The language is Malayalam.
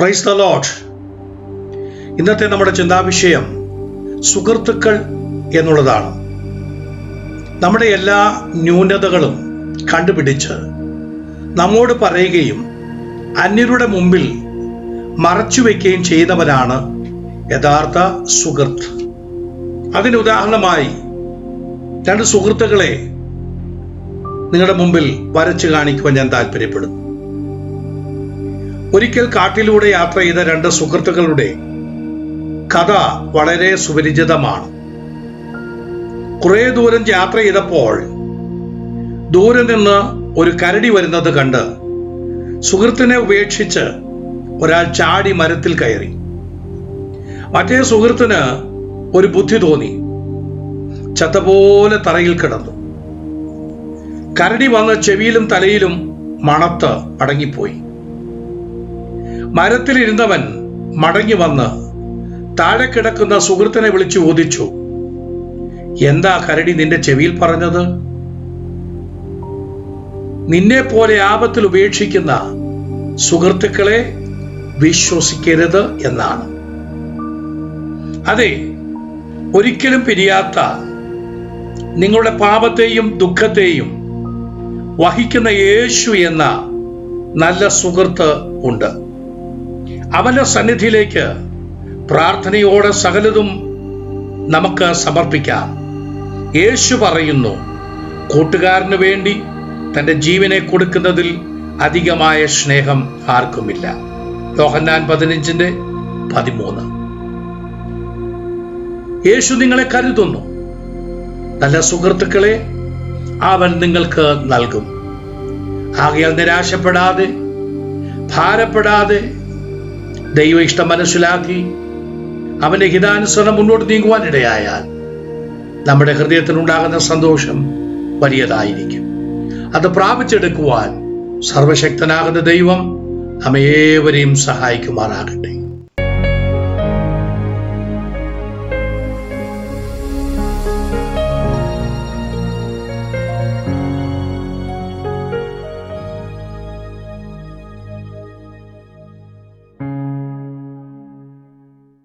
Praise the Lord. ഇന്നത്തെ നമ്മുടെ ചിന്താവിഷയം സുഹൃത്തുക്കൾ എന്നുള്ളതാണ്. നമ്മുടെ എല്ലാ ന്യൂനതകളും കണ്ടുപിടിച്ച് നമ്മോട് പറയുകയും അന്യരുടെ മുമ്പിൽ മറച്ചുവെക്കുകയും ചെയ്യുന്നവരാണ് യഥാർത്ഥ സുഹൃത്ത്. അതിന് ഉദാഹരണമായി രണ്ട് സുഹൃത്തുക്കളെ നിങ്ങളുടെ മുമ്പിൽ വരച്ചു കാണിക്കുവാൻ ഞാൻ താല്പര്യപ്പെടുന്നു. ഒരിക്കൽ കാട്ടിലൂടെ യാത്ര ചെയ്ത രണ്ട് സുഹൃത്തുക്കളുടെ കഥ വളരെ സുപരിചിതമാണ്. കുറെ ദൂരം യാത്ര ചെയ്തപ്പോൾ ദൂരെ നിന്ന് ഒരു കരടി വരുന്നത് കണ്ട് സുഹൃത്തിനെ ഉപേക്ഷിച്ച് ഒരാൾ ചാടി മരത്തിൽ കയറി. മറ്റേ സുഹൃത്തിന് ഒരു ബുദ്ധി തോന്നി. ചത്തപോലെ തറയിൽ കിടന്നു. കരടി വന്ന് ചെവിയിലും തലയിലും മണത്ത് മടങ്ങിപ്പോയി. മരത്തിലിരുന്നവൻ മടങ്ങി വന്ന് താഴെ കിടക്കുന്ന സുഹൃത്തിനെ വിളിച്ചു ചോദിച്ചു, എന്താ കരടി നിന്റെ ചെവിയിൽ പറഞ്ഞത്? നിന്നെ പോലെ ആപത്തിൽ ഉപേക്ഷിക്കുന്ന സുഹൃത്തുക്കളെ വിശ്വസിക്കരുത് എന്നാണ്. അതെ, ഒരിക്കലും പിരിയാത്ത നിങ്ങളുടെ പാപത്തെയും ദുഃഖത്തെയും വഹിക്കുന്ന യേശു എന്ന നല്ല സുഹൃത്ത് ഉണ്ട്. അവന്റെ സന്നിധിയിലേക്ക് പ്രാർത്ഥനയോടെ സകലതും നമുക്ക് സമർപ്പിക്കാം. യേശു പറയുന്നു, കൂട്ടുകാരന് വേണ്ടി തന്റെ ജീവനെ കൊടുക്കുന്നതിൽ അധികമായ സ്നേഹം ആർക്കുമില്ല. യോഹന്നാൻ 15:13. യേശു നിങ്ങളെ കരുതുന്നു. നല്ല സുഹൃത്തുക്കളെ അവൻ നിങ്ങൾക്ക് നൽകും. ആകയാൽ നിരാശപ്പെടാതെ, ഭാരപ്പെടാതെ, ദൈവ ഇഷ്ടം മനസ്സിലാക്കി അവന്റെ ഹിതാനുസരണം മുന്നോട്ട് നീങ്ങുവാൻ ഇടയായാൽ നമ്മുടെ ഹൃദയത്തിനുണ്ടാകുന്ന സന്തോഷം വലിയതായിരിക്കും. അത് പ്രാപിച്ചെടുക്കുവാൻ സർവശക്തനാകുന്ന ദൈവം നമ്മേവരെയും സഹായിക്കുമാറാകട്ടെ.